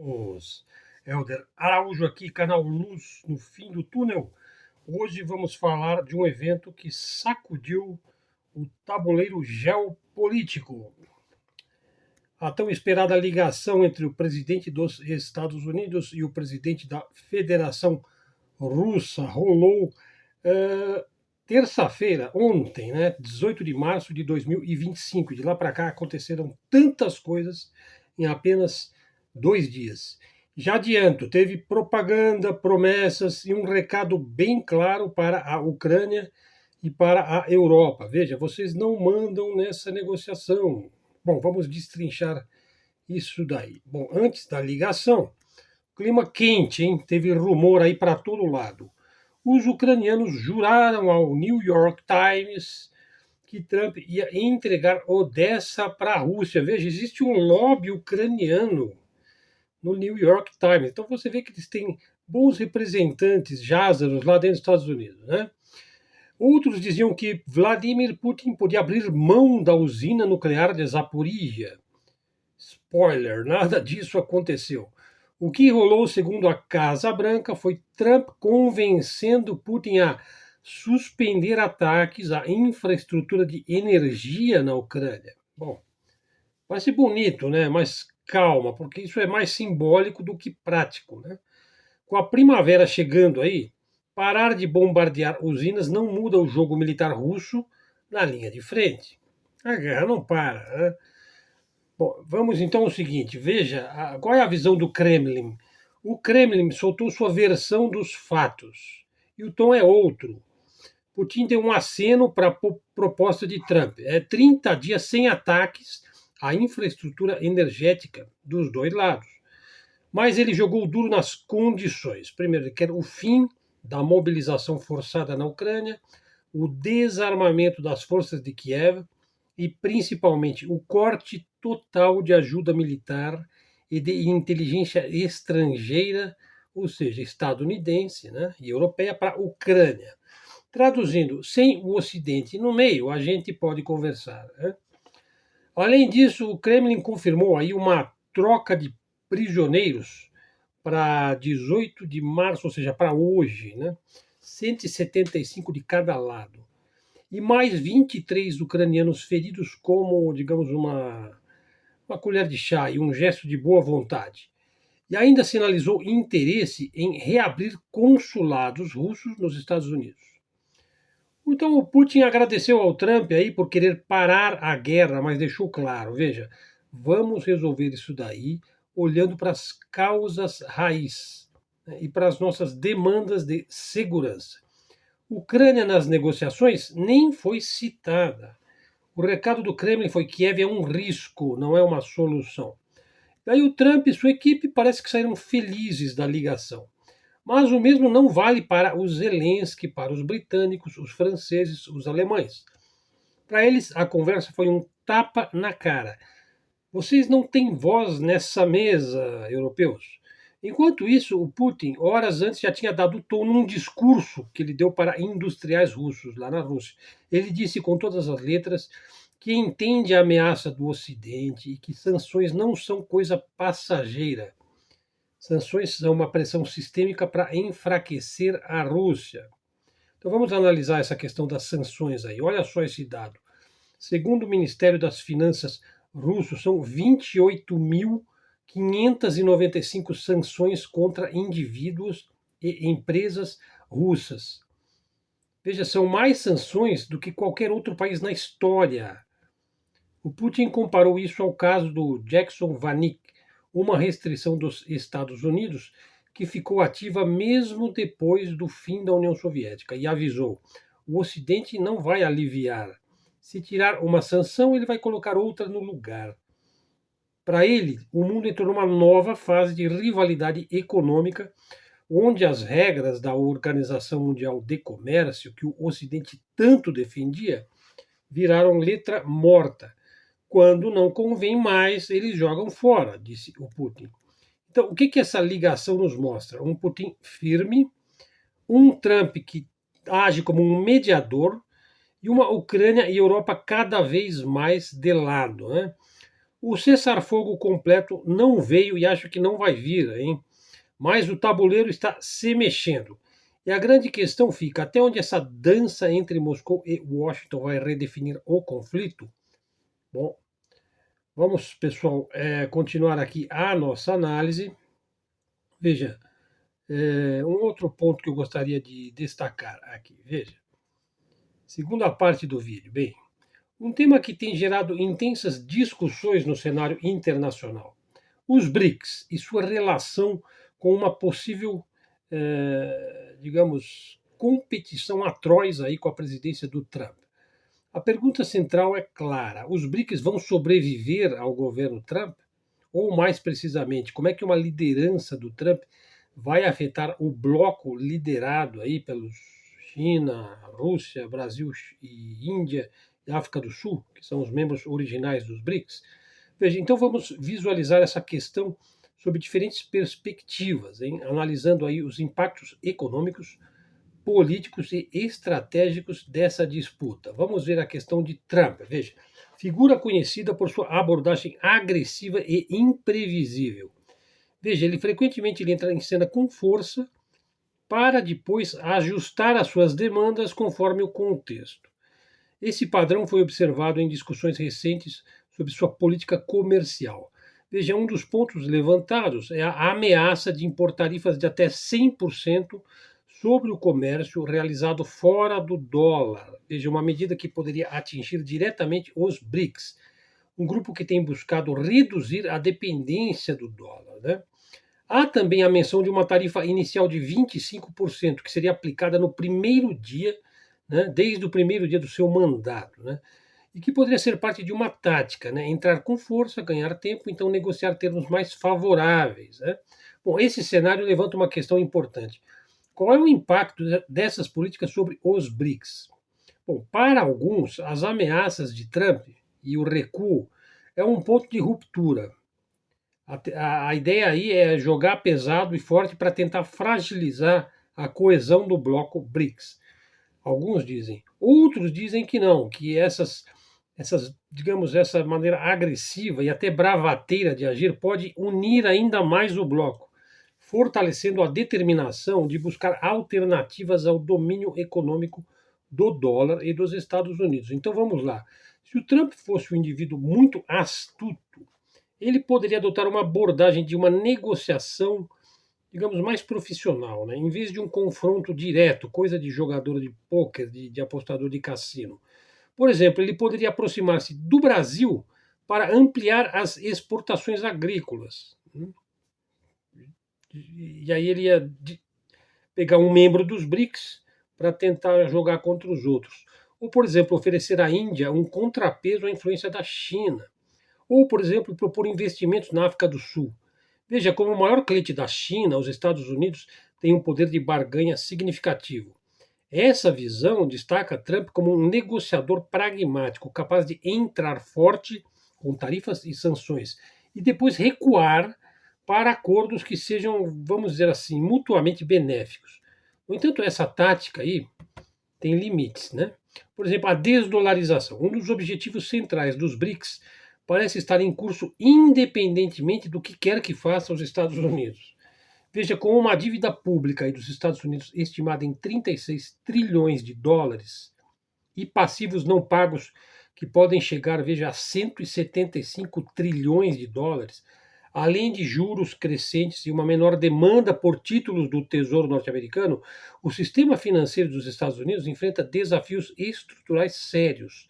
Os Helder Araújo aqui, canal Luz no Fim do Túnel. Hoje vamos falar de um evento que sacudiu o tabuleiro geopolítico. A tão esperada ligação entre o presidente dos Estados Unidos e o presidente da Federação Russa rolou terça-feira, ontem, né, 18 de março de 2025. De lá para cá aconteceram tantas coisas em apenas 2 dias. Já adianto, teve propaganda, promessas e um recado bem claro para a Ucrânia e para a Europa. Veja, vocês não mandam nessa negociação. Bom, vamos destrinchar isso daí. Bom, antes da ligação, clima quente, hein? Teve rumor aí para todo lado. Os ucranianos juraram ao New York Times que Trump ia entregar Odessa para a Rússia. Veja, existe um lobby ucraniano no New York Times. Então você vê que eles têm bons representantes jázaros lá dentro dos Estados Unidos, né? Outros diziam que Vladimir Putin podia abrir mão da usina nuclear de Zaporizhia. Spoiler, nada disso aconteceu. O que rolou, segundo a Casa Branca, foi Trump convencendo Putin a suspender ataques à infraestrutura de energia na Ucrânia. Bom, vai ser bonito, né? Mas calma, porque isso é mais simbólico do que prático, né? Com a primavera chegando aí, parar de bombardear usinas não muda o jogo militar russo na linha de frente. A guerra não para, né? Bom, vamos então ao seguinte, veja, qual é a visão do Kremlin? O Kremlin soltou sua versão dos fatos, e o tom é outro. Putin deu um aceno para a proposta de Trump. 30 dias sem ataques à infraestrutura energética dos dois lados. Mas ele jogou duro nas condições. Primeiro, ele quer o fim da mobilização forçada na Ucrânia, o desarmamento das forças de Kiev e, principalmente, o corte total de ajuda militar e de inteligência estrangeira, ou seja, estadunidense, né, e europeia, para a Ucrânia. Traduzindo, sem o Ocidente no meio, a gente pode conversar, né? Além disso, o Kremlin confirmou aí uma troca de prisioneiros para 18 de março, ou seja, para hoje, né? 175 de cada lado. E mais 23 ucranianos feridos como, digamos, uma colher de chá e um gesto de boa vontade. E ainda sinalizou interesse em reabrir consulados russos nos Estados Unidos. Então o Putin agradeceu ao Trump aí por querer parar a guerra, mas deixou claro, veja, vamos resolver isso daí olhando para as causas raiz, né, e para as nossas demandas de segurança. Ucrânia nas negociações nem foi citada. O recado do Kremlin foi que Kiev é um risco, não é uma solução. Daí o Trump e sua equipe parece que saíram felizes da ligação. Mas o mesmo não vale para os Zelensky, para os britânicos, os franceses, os alemães. Para eles, a conversa foi um tapa na cara. Vocês não têm voz nessa mesa, europeus. Enquanto isso, o Putin, horas antes, já tinha dado o tom num discurso que ele deu para industriais russos lá na Rússia. Ele disse com todas as letras que entende a ameaça do Ocidente e que sanções não são coisa passageira. Sanções são uma pressão sistêmica para enfraquecer a Rússia. Então vamos analisar essa questão das sanções aí. Olha só esse dado. Segundo o Ministério das Finanças russo, são 28.595 sanções contra indivíduos e empresas russas. Veja, são mais sanções do que qualquer outro país na história. O Putin comparou isso ao caso do Jackson Vanik, uma restrição dos Estados Unidos que ficou ativa mesmo depois do fim da União Soviética, e avisou: o Ocidente não vai aliviar. Se tirar uma sanção, ele vai colocar outra no lugar. Para ele, o mundo entrou numa nova fase de rivalidade econômica, onde as regras da Organização Mundial de Comércio, que o Ocidente tanto defendia, viraram letra morta. Quando não convém mais, eles jogam fora, disse o Putin. Então, o que essa ligação nos mostra? Um Putin firme, um Trump que age como um mediador e uma Ucrânia e Europa cada vez mais de lado, né? O cessar-fogo completo não veio e acho que não vai vir, hein? Mas o tabuleiro está se mexendo. E a grande questão fica: até onde essa dança entre Moscou e Washington vai redefinir o conflito? Bom, vamos, pessoal, continuar aqui a nossa análise. Veja, um outro ponto que eu gostaria de destacar aqui. Veja, segunda parte do vídeo. Bem, um tema que tem gerado intensas discussões no cenário internacional. Os BRICS e sua relação com uma possível, digamos, competição atroz aí com a presidência do Trump. A pergunta central é clara: os BRICS vão sobreviver ao governo Trump? Ou, mais precisamente, como é que uma liderança do Trump vai afetar o bloco liderado aí pelos China, Rússia, Brasil e Índia e África do Sul, que são os membros originais dos BRICS? Veja, então vamos visualizar essa questão sob diferentes perspectivas, hein? Analisando aí os impactos econômicos, políticos e estratégicos dessa disputa. Vamos ver a questão de Trump. Veja, figura conhecida por sua abordagem agressiva e imprevisível. Veja, ele entra em cena com força para depois ajustar as suas demandas conforme o contexto. Esse padrão foi observado em discussões recentes sobre sua política comercial. Veja, um dos pontos levantados é a ameaça de impor tarifas de até 100% sobre o comércio realizado fora do dólar. Veja, uma medida que poderia atingir diretamente os BRICS, um grupo que tem buscado reduzir a dependência do dólar, né? Há também a menção de uma tarifa inicial de 25%, que seria aplicada no primeiro dia, né, desde o primeiro dia do seu mandato, né, e que poderia ser parte de uma tática, né, entrar com força, ganhar tempo, então negociar termos mais favoráveis. Né. Bom, esse cenário levanta uma questão importante. Qual é o impacto dessas políticas sobre os BRICS? Bom, para alguns, as ameaças de Trump e o recuo é um ponto de ruptura. A ideia aí é jogar pesado e forte para tentar fragilizar a coesão do bloco BRICS. Alguns dizem. Outros dizem que não, que digamos, essa maneira agressiva e até bravateira de agir pode unir ainda mais o bloco, fortalecendo a determinação de buscar alternativas ao domínio econômico do dólar e dos Estados Unidos. Então vamos lá. Se o Trump fosse um indivíduo muito astuto, ele poderia adotar uma abordagem de uma negociação, digamos, mais profissional, né? Em vez de um confronto direto, coisa de jogador de pôquer, de apostador de cassino. Por exemplo, ele poderia aproximar-se do Brasil para ampliar as exportações agrícolas. E aí ele ia pegar um membro dos BRICS para tentar jogar contra os outros. Ou, por exemplo, oferecer à Índia um contrapeso à influência da China. Ou, por exemplo, propor investimentos na África do Sul. Veja, como o maior cliente da China, os Estados Unidos têm um poder de barganha significativo. Essa visão destaca Trump como um negociador pragmático, capaz de entrar forte com tarifas e sanções e depois recuar para acordos que sejam, vamos dizer assim, mutuamente benéficos. No entanto, essa tática aí tem limites, né? Por exemplo, a desdolarização. Um dos objetivos centrais dos BRICS parece estar em curso independentemente do que quer que faça os Estados Unidos. Veja, com uma dívida pública aí dos Estados Unidos estimada em 36 trilhões de dólares e passivos não pagos que podem chegar, veja, a 175 trilhões de dólares, além de juros crescentes e uma menor demanda por títulos do Tesouro norte-americano, o sistema financeiro dos Estados Unidos enfrenta desafios estruturais sérios.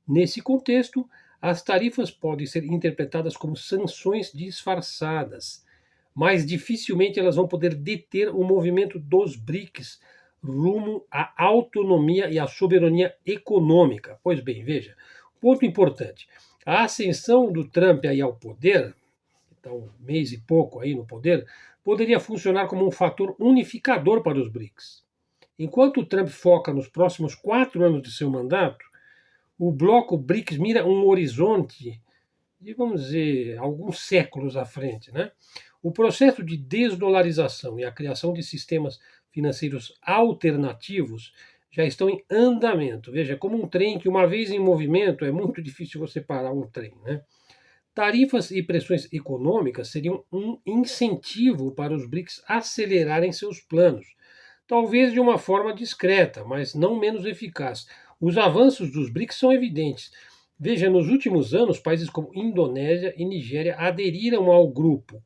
Nesse contexto, as tarifas podem ser interpretadas como sanções disfarçadas, mas dificilmente elas vão poder deter o movimento dos BRICS rumo à autonomia e à soberania econômica. Pois bem, veja, ponto importante. A ascensão do Trump aí ao poder, então mês e pouco aí no poder, poderia funcionar como um fator unificador para os BRICS. Enquanto o Trump foca nos próximos 4 anos de seu mandato, o bloco BRICS mira um horizonte de, vamos dizer, alguns séculos à frente, né? O processo de desdolarização e a criação de sistemas financeiros alternativos já estão em andamento. Veja, como um trem que, uma vez em movimento, é muito difícil você parar um trem, né? Tarifas e pressões econômicas seriam um incentivo para os BRICS acelerarem seus planos, talvez de uma forma discreta, mas não menos eficaz. Os avanços dos BRICS são evidentes. Veja, nos últimos anos, países como Indonésia e Nigéria aderiram ao grupo,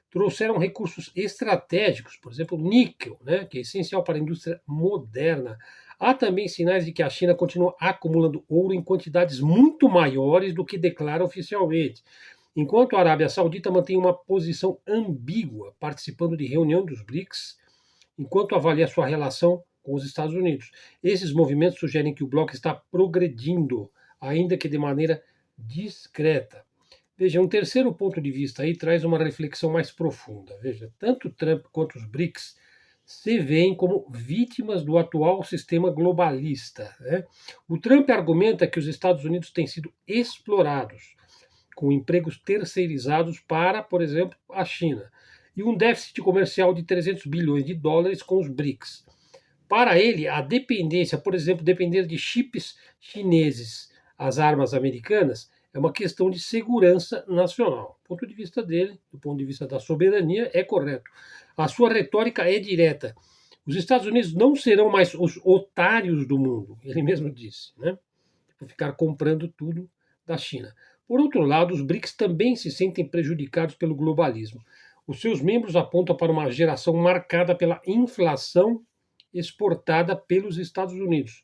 trouxeram recursos estratégicos, por exemplo, níquel, né, que é essencial para a indústria moderna. Há também sinais de que a China continua acumulando ouro em quantidades muito maiores do que declara oficialmente, enquanto a Arábia Saudita mantém uma posição ambígua, participando de reunião dos BRICS, enquanto avalia sua relação com os Estados Unidos. Esses movimentos sugerem que o bloco está progredindo, ainda que de maneira discreta. Veja, um terceiro ponto de vista aí traz uma reflexão mais profunda. Veja, tanto Trump quanto os BRICS se veem como vítimas do atual sistema globalista, né? O Trump argumenta que os Estados Unidos têm sido explorados, com empregos terceirizados para, por exemplo, a China, e um déficit comercial de 300 bilhões de dólares com os BRICS. Para ele, a dependência, por exemplo, depender de chips chineses às armas americanas, é uma questão de segurança nacional. Do ponto de vista dele, do ponto de vista da soberania, é correto. A sua retórica é direta. Os Estados Unidos não serão mais os otários do mundo, ele mesmo disse, né? Por ficar comprando tudo da China. Por outro lado, os BRICS também se sentem prejudicados pelo globalismo. Os seus membros apontam para uma geração marcada pela inflação exportada pelos Estados Unidos,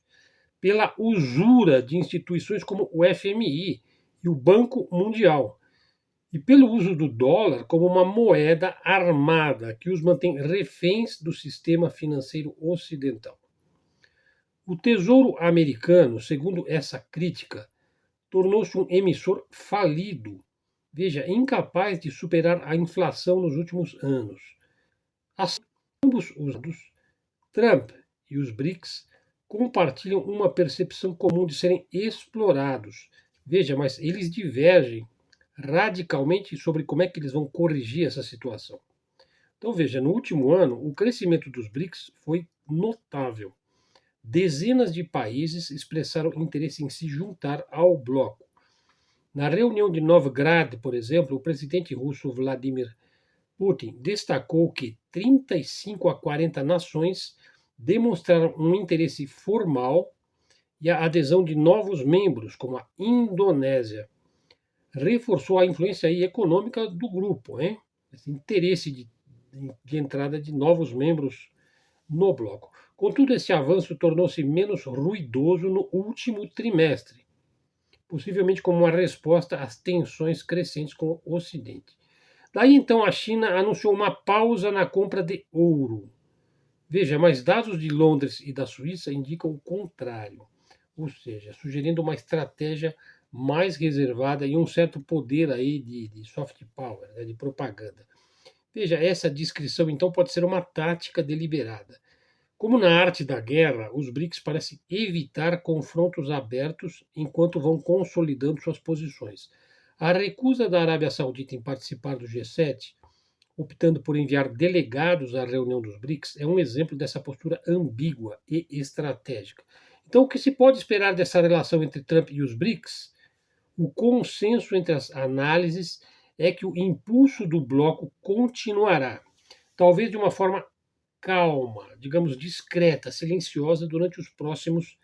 pela usura de instituições como o FMI e o Banco Mundial, e pelo uso do dólar como uma moeda armada que os mantém reféns do sistema financeiro ocidental. O Tesouro Americano, segundo essa crítica, tornou-se um emissor falido, veja, incapaz de superar a inflação nos últimos anos. Assim, ambos os Trump e os BRICS compartilham uma percepção comum de serem explorados. Veja, mas eles divergem radicalmente sobre como é que eles vão corrigir essa situação. Então, veja, no último ano, o crescimento dos BRICS foi notável. Dezenas de países expressaram interesse em se juntar ao bloco. Na reunião de Novgrad, por exemplo, o presidente russo Vladimir Putin destacou que 35 a 40 nações demonstraram um interesse formal e a adesão de novos membros, como a Indonésia. Reforçou a influência econômica do grupo, hein? Esse interesse de entrada de novos membros no bloco. Contudo, esse avanço tornou-se menos ruidoso no último trimestre, possivelmente como uma resposta às tensões crescentes com o Ocidente. Daí então a China anunciou uma pausa na compra de ouro. Veja, mas dados de Londres e da Suíça indicam o contrário, ou seja, sugerindo uma estratégia mais reservada e um certo poder aí de soft power, né, de propaganda. Veja, essa descrição então pode ser uma tática deliberada. Como na arte da guerra, os BRICS parecem evitar confrontos abertos enquanto vão consolidando suas posições. A recusa da Arábia Saudita em participar do G7, optando por enviar delegados à reunião dos BRICS, é um exemplo dessa postura ambígua e estratégica. Então, o que se pode esperar dessa relação entre Trump e os BRICS? O consenso entre as análises é que o impulso do bloco continuará, talvez de uma forma calma, digamos discreta, silenciosa durante os próximos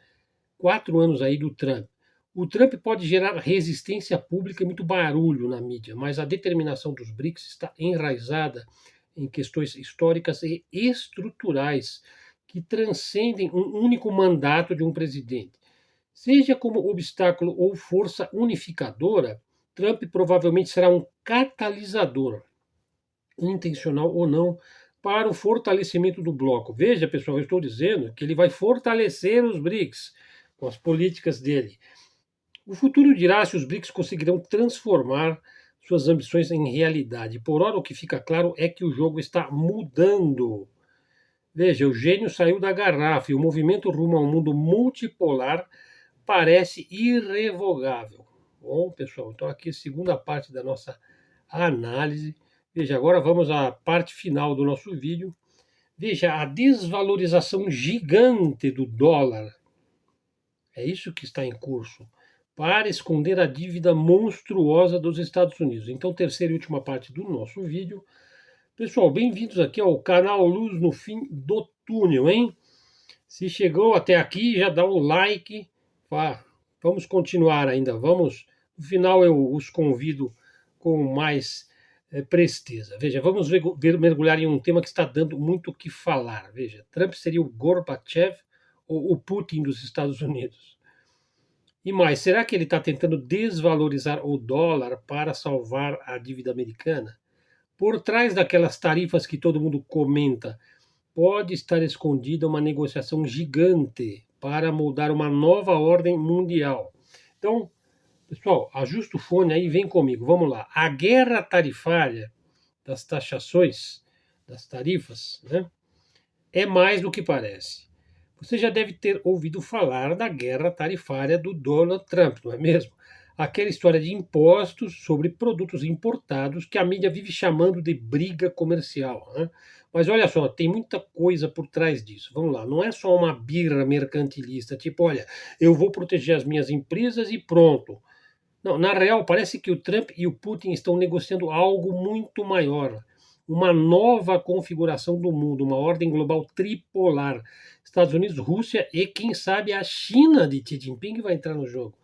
4 anos aí do Trump. O Trump pode gerar resistência pública e muito barulho na mídia, mas a determinação dos BRICS está enraizada em questões históricas e estruturais que transcendem um único mandato de um presidente. Seja como obstáculo ou força unificadora, Trump provavelmente será um catalisador, intencional ou não, para o fortalecimento do bloco. Veja, pessoal, eu estou dizendo que ele vai fortalecer os BRICS com as políticas dele. O futuro dirá se os BRICS conseguirão transformar suas ambições em realidade. Por ora, o que fica claro é que o jogo está mudando. Veja, o gênio saiu da garrafa e o movimento rumo a um mundo multipolar parece irrevogável. Bom, pessoal, então aqui a segunda parte da nossa análise. Veja, agora vamos à parte final do nosso vídeo. Veja, a desvalorização gigante do dólar. É isso que está em curso. para esconder a dívida monstruosa dos Estados Unidos. Então, terceira e última parte do nosso vídeo. Pessoal, bem-vindos aqui ao canal Luz no Fim do Túnel, hein? Se chegou até aqui, já dá um like. Vamos continuar ainda. No final eu os convido com mais presteza. Veja, vamos mergulhar em um tema que está dando muito o que falar. Veja, Trump seria o Gorbachev ou o Putin dos Estados Unidos? E mais, será que ele está tentando desvalorizar o dólar para salvar a dívida americana? Por trás daquelas tarifas que todo mundo comenta, pode estar escondida uma negociação gigante para moldar uma nova ordem mundial. Então, pessoal, ajusta o fone aí, vem comigo, vamos lá. A guerra tarifária das taxações, das tarifas, né, é mais do que parece. Você já deve ter ouvido falar da guerra tarifária do Donald Trump, não é mesmo? Aquela história de impostos sobre produtos importados que a mídia vive chamando de briga comercial, né? Mas olha só, tem muita coisa por trás disso. Vamos lá, não é só uma birra mercantilista, tipo, olha, eu vou proteger as minhas empresas e pronto. Não, na real, parece que o Trump e o Putin estão negociando algo muito maior, uma nova configuração do mundo, uma ordem global tripolar. Estados Unidos, Rússia e, quem sabe, a China de Xi Jinping vai entrar no jogo.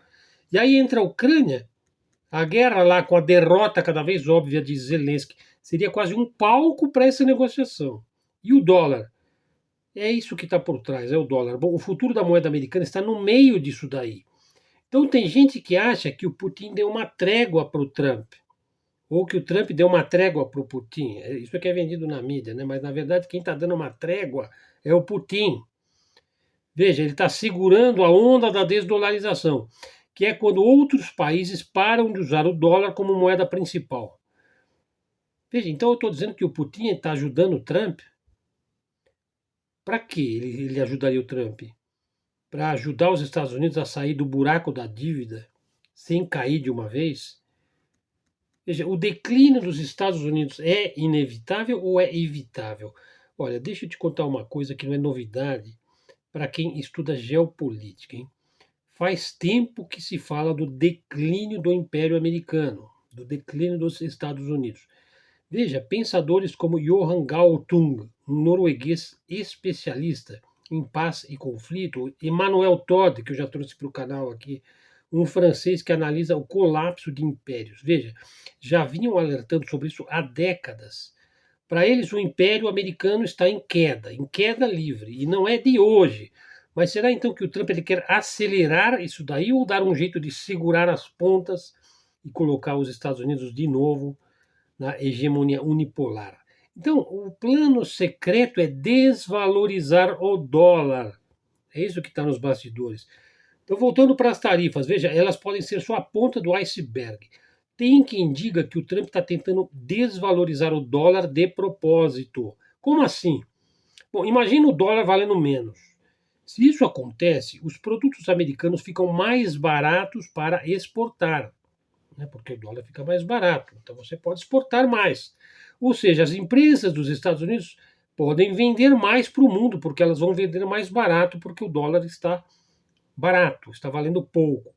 E aí entra a Ucrânia, a guerra lá com a derrota cada vez óbvia de Zelensky, seria quase um palco para essa negociação. E o dólar? É isso que está por trás, é o dólar. Bom, o futuro da moeda americana está no meio disso daí. Então tem gente que acha que o Putin deu uma trégua para o Trump, ou que o Trump deu uma trégua para o Putin. Isso é que é vendido na mídia, né? Mas na verdade quem está dando uma trégua é o Putin. Veja, ele está segurando a onda da desdolarização, que é quando outros países param de usar o dólar como moeda principal. Veja, então eu estou dizendo que o Putin está ajudando o Trump. Para que ele ajudaria o Trump? Para ajudar os Estados Unidos a sair do buraco da dívida sem cair de uma vez? Veja, o declínio dos Estados Unidos é inevitável ou é evitável? Olha, deixa eu te contar uma coisa que não é novidade para quem estuda geopolítica, hein? Faz tempo que se fala do declínio do Império Americano, do declínio dos Estados Unidos. Veja, pensadores como Johan Galtung, um norueguês especialista em paz e conflito, Emmanuel Todd, que eu já trouxe para o canal aqui, um francês que analisa o colapso de impérios. Veja, já vinham alertando sobre isso há décadas. Para eles, o Império Americano está em queda livre, e não é de hoje. Mas será então que o Trump ele quer acelerar isso daí ou dar um jeito de segurar as pontas e colocar os Estados Unidos de novo na hegemonia unipolar? Então, o plano secreto é desvalorizar o dólar. É isso que está nos bastidores. Então, voltando para as tarifas, veja, elas podem ser só a ponta do iceberg. Tem quem diga que o Trump está tentando desvalorizar o dólar de propósito. Como assim? Bom, imagina o dólar valendo menos. Se isso acontece, os produtos americanos ficam mais baratos para exportar, né, porque o dólar fica mais barato. Então você pode exportar mais. Ou seja, as empresas dos Estados Unidos podem vender mais para o mundo, porque elas vão vender mais barato, porque o dólar está barato, está valendo pouco.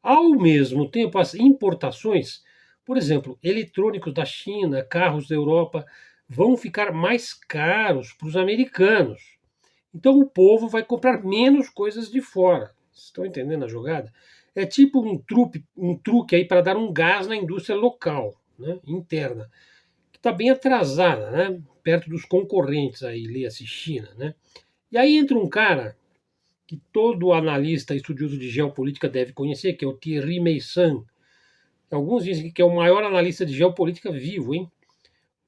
Ao mesmo tempo, as importações, por exemplo, eletrônicos da China, carros da Europa, vão ficar mais caros para os americanos. Então o povo vai comprar menos coisas de fora. Estão entendendo a jogada? É tipo um truque aí para dar um gás na indústria local, né, interna, que está bem atrasada, né, perto dos concorrentes aí, leia-se China, né? E aí entra um cara que todo analista estudioso de geopolítica deve conhecer, que é o Thierry Meyssan. Alguns dizem que é o maior analista de geopolítica vivo, hein?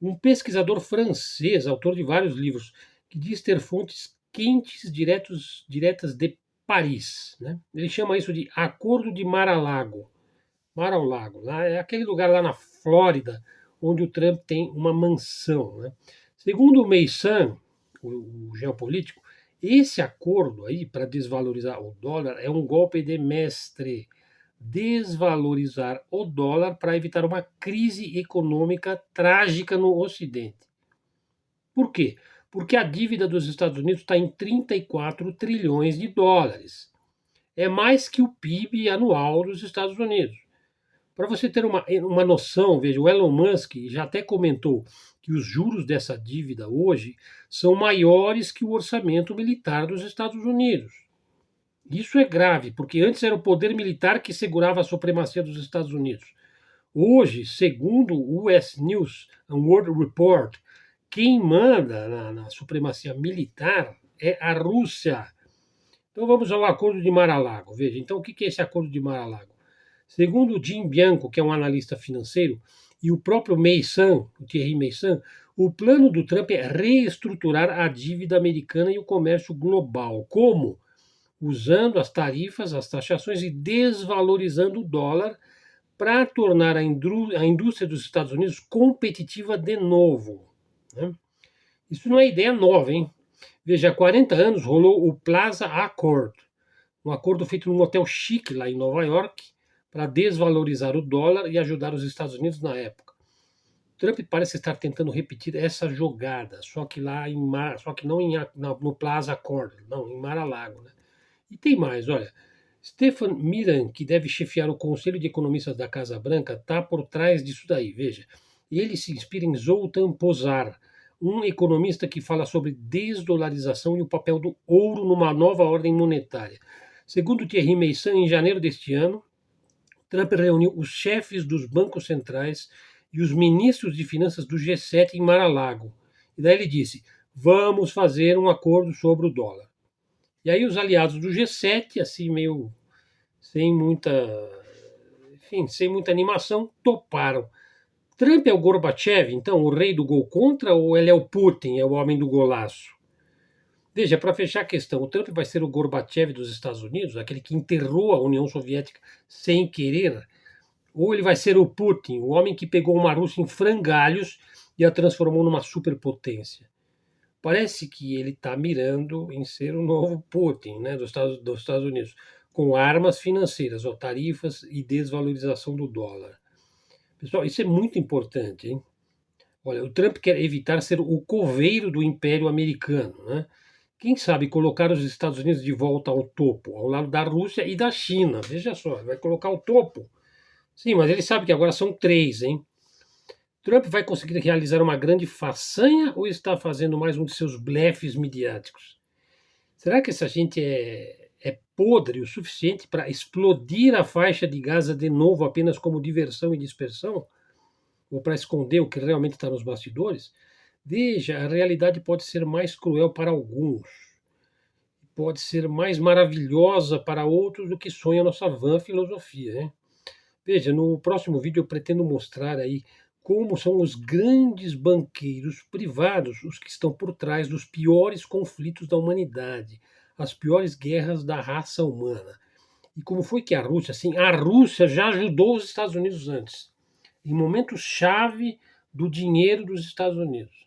Um pesquisador francês, autor de vários livros, que diz ter fontes quentes diretas de Paris, né? Ele chama isso de Acordo de Mar-a-Lago. Mar-a-Lago, lá é aquele lugar lá na Flórida onde o Trump tem uma mansão, né? Segundo o Meyssan, o geopolítico, esse acordo aí para desvalorizar o dólar é um golpe de mestre. Desvalorizar o dólar para evitar uma crise econômica trágica no Ocidente. Por quê? Porque a dívida dos Estados Unidos está em 34 trilhões de dólares. é mais que o PIB anual dos Estados Unidos. Para você ter uma noção, veja, o Elon Musk já até comentou que os juros dessa dívida hoje são maiores que o orçamento militar dos Estados Unidos. Isso é grave, porque antes era o poder militar que segurava a supremacia dos Estados Unidos. Hoje, segundo o US News and World Report, quem manda na supremacia militar é a Rússia. Então vamos ao Acordo de Mar-a-Lago. Veja, então o que é esse Acordo de Mar-a-Lago? Segundo o Jim Bianco, que é um analista financeiro, e o próprio Meissan, o Thierry Meissan, o plano do Trump é reestruturar a dívida americana e o comércio global. Como? Usando as tarifas, as taxações e desvalorizando o dólar para tornar a indústria dos Estados Unidos competitiva de novo. Né? Isso não é ideia nova, hein? Veja, há 40 anos rolou o Plaza Accord, um acordo feito num hotel chique lá em Nova York para desvalorizar o dólar e ajudar os Estados Unidos na época. Trump parece estar tentando repetir essa jogada, só que lá só que não no Plaza Accord, não, em Mar-a-Lago. Né? E tem mais, olha, Stefan Miran, que deve chefiar o Conselho de Economistas da Casa Branca, está por trás disso daí, veja. Ele se inspira em Zoltan Pozsar, um economista que fala sobre desdolarização e o papel do ouro numa nova ordem monetária. Segundo Thierry Meissan, em janeiro deste ano, Trump reuniu os chefes dos bancos centrais e os ministros de finanças do G7 em Mar-a-Lago. E daí ele disse: vamos fazer um acordo sobre o dólar. E aí os aliados do G7, assim meio sem muita, enfim, sem muita animação, toparam. Trump é o Gorbachev, então, o rei do gol contra, ou ele é o Putin, é o homem do golaço? Veja, para fechar a questão, o Trump vai ser o Gorbachev dos Estados Unidos, aquele que enterrou a União Soviética sem querer, ou ele vai ser o Putin, o homem que pegou uma Rússia em frangalhos e a transformou numa superpotência? Parece que ele está mirando em ser o novo Putin, né, dos Estados Unidos, com armas financeiras, ó, tarifas e desvalorização do dólar. Pessoal, isso é muito importante, hein? Olha, o Trump quer evitar ser o coveiro do Império Americano, né? Quem sabe colocar os Estados Unidos de volta ao topo, ao lado da Rússia e da China. Veja só, vai colocar o topo. Sim, mas ele sabe que agora são três, hein? Trump vai conseguir realizar uma grande façanha ou está fazendo mais um de seus blefes midiáticos? Será que essa gente é podre o suficiente para explodir a faixa de Gaza de novo apenas como diversão e dispersão? Ou para esconder o que realmente está nos bastidores? Veja, a realidade pode ser mais cruel para alguns, pode ser mais maravilhosa para outros do que sonha a nossa vã filosofia. Né? Veja, no próximo vídeo eu pretendo mostrar aí como são os grandes banqueiros privados os que estão por trás dos piores conflitos da humanidade, as piores guerras da raça humana. E como foi que a Rússia, assim, a Rússia já ajudou os Estados Unidos antes, em momentos-chave do dinheiro dos Estados Unidos.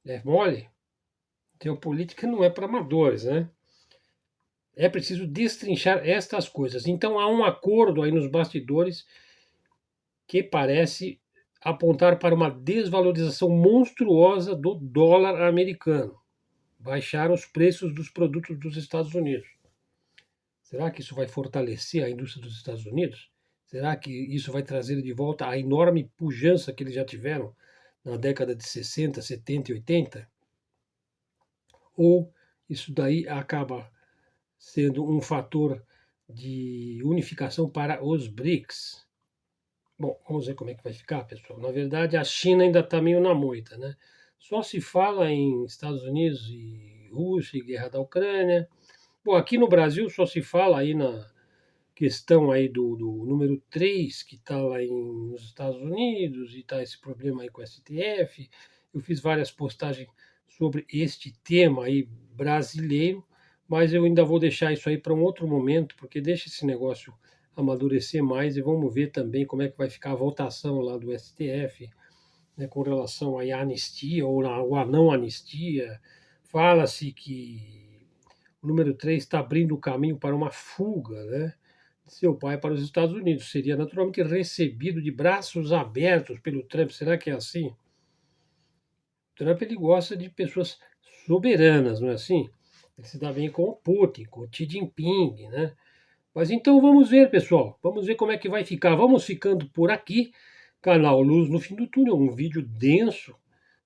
É mole? Geopolítica não é para amadores, né? É preciso destrinchar estas coisas. Então há um acordo aí nos bastidores que parece apontar para uma desvalorização monstruosa do dólar americano, baixar os preços dos produtos dos Estados Unidos. Será que isso vai fortalecer a indústria dos Estados Unidos? Será que isso vai trazer de volta a enorme pujança que eles já tiveram na década de 60, 70 e 80? Ou isso daí acaba sendo um fator de unificação para os BRICS? Bom, vamos ver como é que vai ficar, pessoal. Na verdade, a China ainda está meio na moita, né? Só se fala em Estados Unidos e Rússia e guerra da Ucrânia. Bom, aqui no Brasil só se fala aí na questão aí do número 3 que está lá nos Estados Unidos, e está esse problema aí com o STF. Eu fiz várias postagens sobre este tema aí brasileiro, mas eu ainda vou deixar isso aí para um outro momento, porque deixa esse negócio amadurecer mais e vamos ver também como é que vai ficar a votação lá do STF, né, com relação aí à anistia ou à não anistia. Fala-se que o número 3 está abrindo o caminho para uma fuga, né, de seu pai para os Estados Unidos. Seria naturalmente recebido de braços abertos pelo Trump. Será que é assim? O Trump ele gosta de pessoas soberanas, não é assim? Ele se dá bem com o Putin, com o Xi Jinping, né? Mas então vamos ver, pessoal. Vamos ver como é que vai ficar. Vamos ficando por aqui. Canal Luz no Fim do Túnel, um vídeo denso,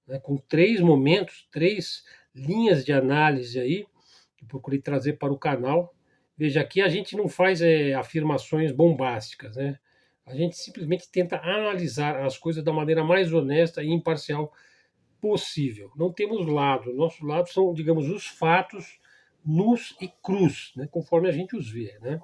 né, com 3 momentos, 3 linhas de análise aí, que procurei trazer para o canal. Veja, aqui a gente não faz afirmações bombásticas, né? A gente simplesmente tenta analisar as coisas da maneira mais honesta e imparcial possível. Não temos lado. Nosso lado são, digamos, os fatos nus e crus, né, conforme a gente os vê, né?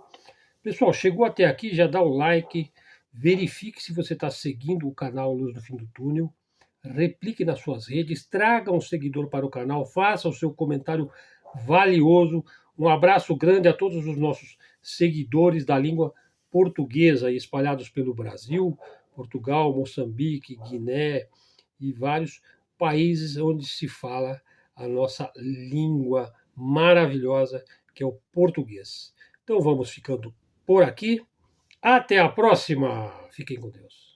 Pessoal, chegou até aqui, já dá o like, verifique se você está seguindo o canal Luz do Fim do Túnel, replique nas suas redes, traga um seguidor para o canal, faça o seu comentário valioso. Um abraço grande a todos os nossos seguidores da língua portuguesa espalhados pelo Brasil, Portugal, Moçambique, Guiné e vários países onde se fala a nossa língua maravilhosa, que é o português. Então vamos ficando por aqui. Até a próxima. Fiquem com Deus.